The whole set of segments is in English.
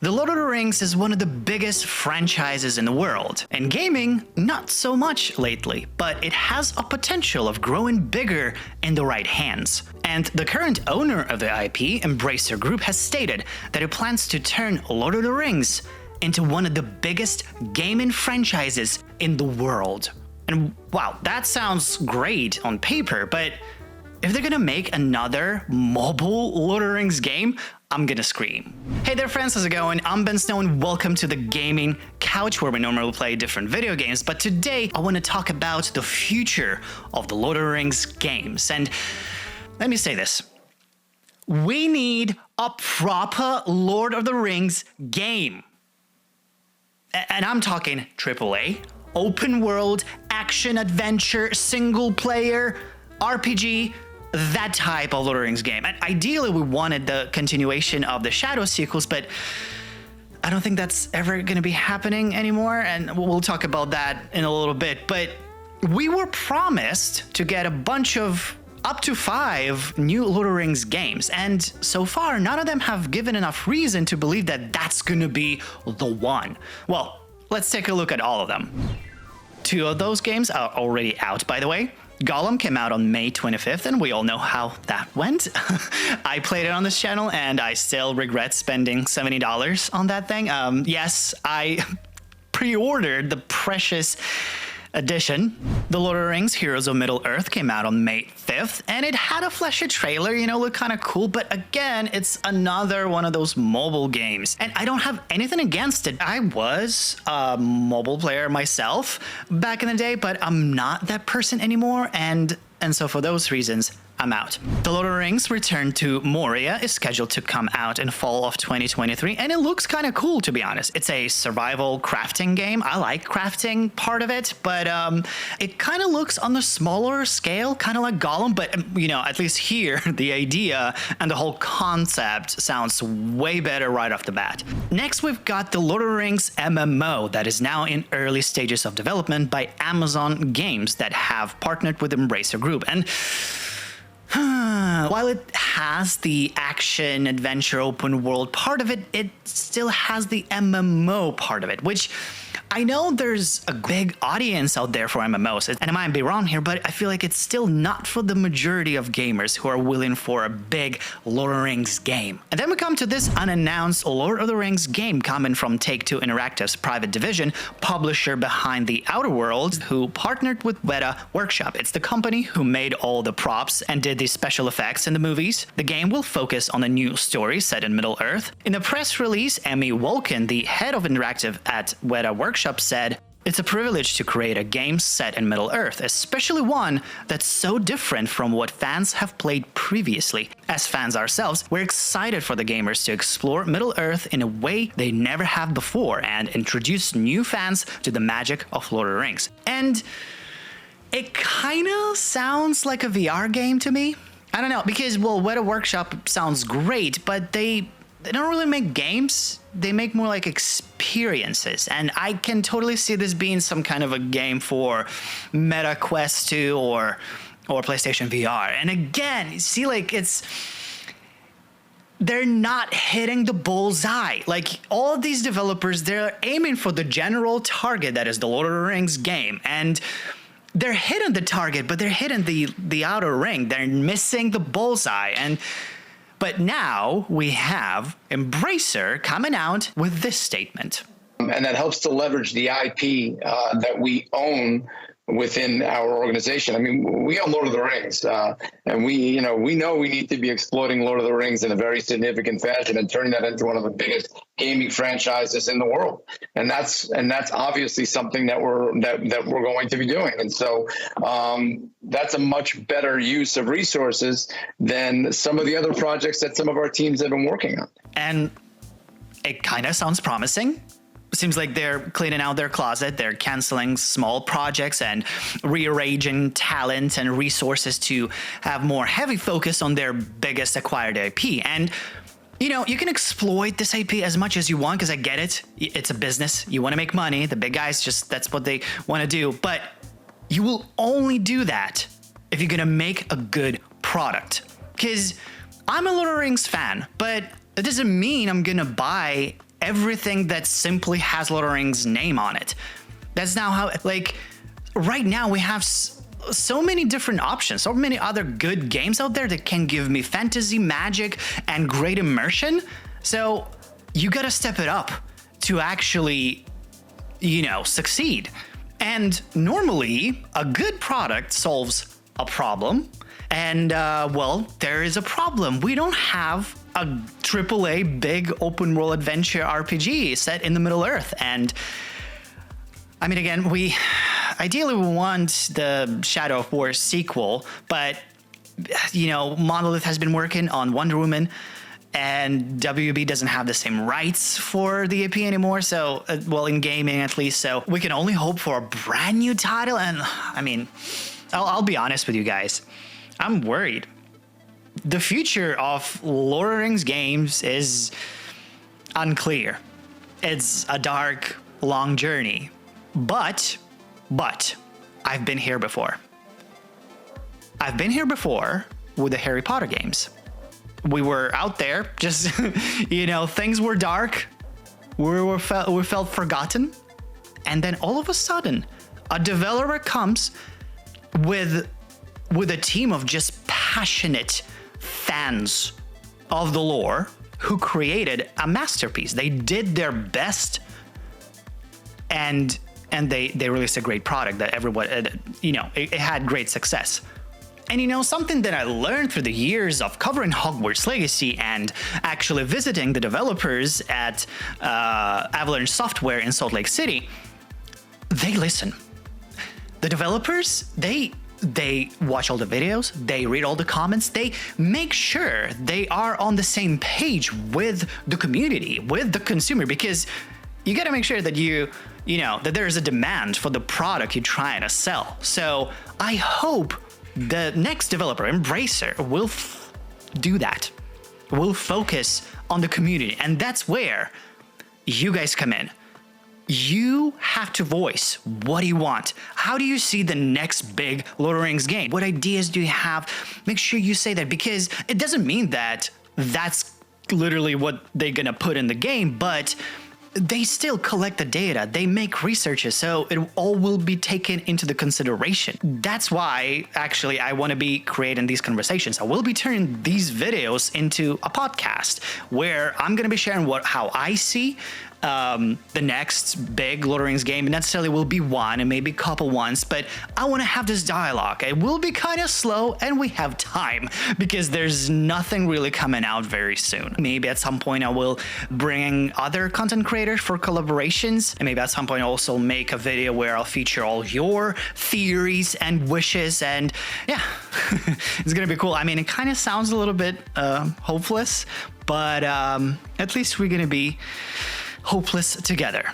The Lord of the Rings is one of the biggest franchises in the world, and gaming, not so much lately, but it has a potential of growing bigger in the right hands. And the current owner of the IP, Embracer Group, has stated that it plans to turn Lord of the Rings into one of the biggest gaming franchises in the world. And wow, that sounds great on paper, but if they're gonna make another mobile Lord of the Rings game, I'm gonna scream. Hey there friends, how's it going? I'm Ben Snow and welcome to the gaming couch where we normally play different video games, but today I want to talk about the future of the Lord of the Rings games. And let me say this. We need a proper Lord of the Rings game. And I'm talking AAA, open world, action adventure, single player, RPG, that type of Lord of the Rings game. And ideally, we wanted the continuation of the Shadow sequels, but I don't think that's ever going to be happening anymore, and we'll talk about that in a little bit. But we were promised to get a bunch of up to 5 new Lord of the Rings games, and so far, none of them have given enough reason to believe that that's going to be the one. Well, let's take a look at all of them. 2 of those games are already out, by the way. Gollum came out on May 25th, and we all know how that went. I played it on this channel, and I still regret spending $70 on that thing. Yes, I pre-ordered the precious edition. The Lord of the Rings Heroes of Middle-earth came out on May 5th, and it had a flashy trailer, looked kind of cool, but again, it's another one of those mobile games, and I don't have anything against it. I was a mobile player myself back in the day, but I'm not that person anymore, and so for those reasons, I'm out. The Lord of the Rings Return to Moria is scheduled to come out in fall of 2023, and it looks kind of cool, to be honest. It's a survival crafting game. I like crafting part of it, but it kind of looks on the smaller scale, kind of like Gollum, but at least here, the idea and the whole concept sounds way better right off the bat. Next, we've got the Lord of the Rings MMO that is now in early stages of development by Amazon Games that have partnered with Embracer Group. And while it has the action, adventure, open world part of it, it still has the MMO part of it, which I know there's a big audience out there for MMOs, and I might be wrong here, but I feel like it's still not for the majority of gamers who are willing for a big Lord of the Rings game. And then we come to this unannounced Lord of the Rings game coming from Take-Two Interactive's private division, publisher behind The Outer Worlds, who partnered with Weta Workshop. It's the company who made all the props and did the special effects in the movies. The game will focus on a new story set in Middle-earth. In a press release, Emmy Wolkin, the head of Interactive at Weta Workshop, said, "It's a privilege to create a game set in Middle-earth, especially one that's so different from what fans have played previously. As fans ourselves, we're excited for the gamers to explore Middle-earth in a way they never have before and introduce new fans to the magic of Lord of the Rings." And it kind of sounds like a VR game to me. I don't know, because, well, Weta Workshop sounds great, but they don't really make games. They make more like experiences, and I can totally see this being some kind of a game for Meta Quest 2 or PlayStation VR. And again, you see, like, they're not hitting the bullseye. Like, all of these developers, they're aiming for the general target that is the Lord of the Rings game, and they're hitting the target, but they're hitting the outer ring. They're missing the bullseye. But now we have Embracer coming out with this statement. And that helps to leverage the IP that we own within our organization. I mean, we own Lord of the Rings, and we know we need to be exploiting Lord of the Rings in a very significant fashion and turning that into one of the biggest gaming franchises in the world. And that's obviously something that we're going to be doing. And so that's a much better use of resources than some of the other projects that some of our teams have been working on. And it kind of sounds promising. Seems like they're cleaning out their closet. They're canceling small projects and rearranging talent and resources to have more heavy focus on their biggest acquired IP. And you can exploit this IP as much as you want, because I get it. It's a business. You want to make money. The big guys that's what they want to do. But you will only do that if you're going to make a good product. Because I'm a Lord of the Rings fan, but it doesn't mean I'm going to buy everything that simply has Lord of the Rings name on it. That's now how, like, right now we have so many different options, so many other good games out there that can give me fantasy, magic, and great immersion. So you gotta step it up to actually, succeed. And normally, a good product solves a problem. And, there is a problem. We don't have a AAA big open world adventure RPG set in the Middle Earth. And I mean, again, we ideally want the Shadow of War sequel, but, Monolith has been working on Wonder Woman, and WB doesn't have the same rights for the IP anymore. So, in gaming at least. So we can only hope for a brand new title. And I mean, I'll be honest with you guys. I'm worried. The future of Lord of the Rings games is unclear. It's a dark, long journey. But, I've been here before. I've been here before with the Harry Potter games. We were out there, just, things were dark. We felt forgotten. And then all of a sudden, a developer comes with a team of just passionate fans of the lore who created a masterpiece. They did their best, and they released a great product that everyone, it had great success. And something that I learned through the years of covering Hogwarts Legacy and actually visiting the developers at Avalanche Software in Salt Lake City, they listen. The developers, they watch all the videos, they read all the comments, they make sure they are on the same page with the community, with the consumer, because you got to make sure that that there is a demand for the product you're trying to sell. So I hope the next developer, Embracer, will do that. Will focus on the community, and that's where you guys come in. You have to voice what do you want. How do you see the next big Lord of the Rings game? What ideas do you have? Make sure you say that, because it doesn't mean that that's literally what they're gonna put in the game, but they still collect the data, they make researches, so it all will be taken into the consideration. That's why actually I want to be creating these conversations. I will be turning these videos into a podcast where I'm going to be sharing how I see the next big Lord of the Rings game. It necessarily will be one and maybe a couple ones, but I want to have this dialogue. It will be kind of slow, and we have time because there's nothing really coming out very soon. Maybe at some point I will bring other content creators for collaborations, and maybe at some point I'll also make a video where I'll feature all your theories and wishes, and yeah, it's gonna be cool. I mean, it kind of sounds a little bit hopeless, but at least we're gonna be hopeless together.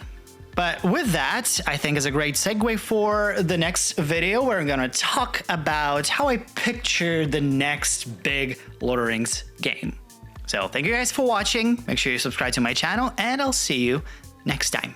But with that, I think is a great segue for the next video, where I'm going to talk about how I picture the next big Lord of the Rings game. So thank you guys for watching. Make sure you subscribe to my channel, and I'll see you next time.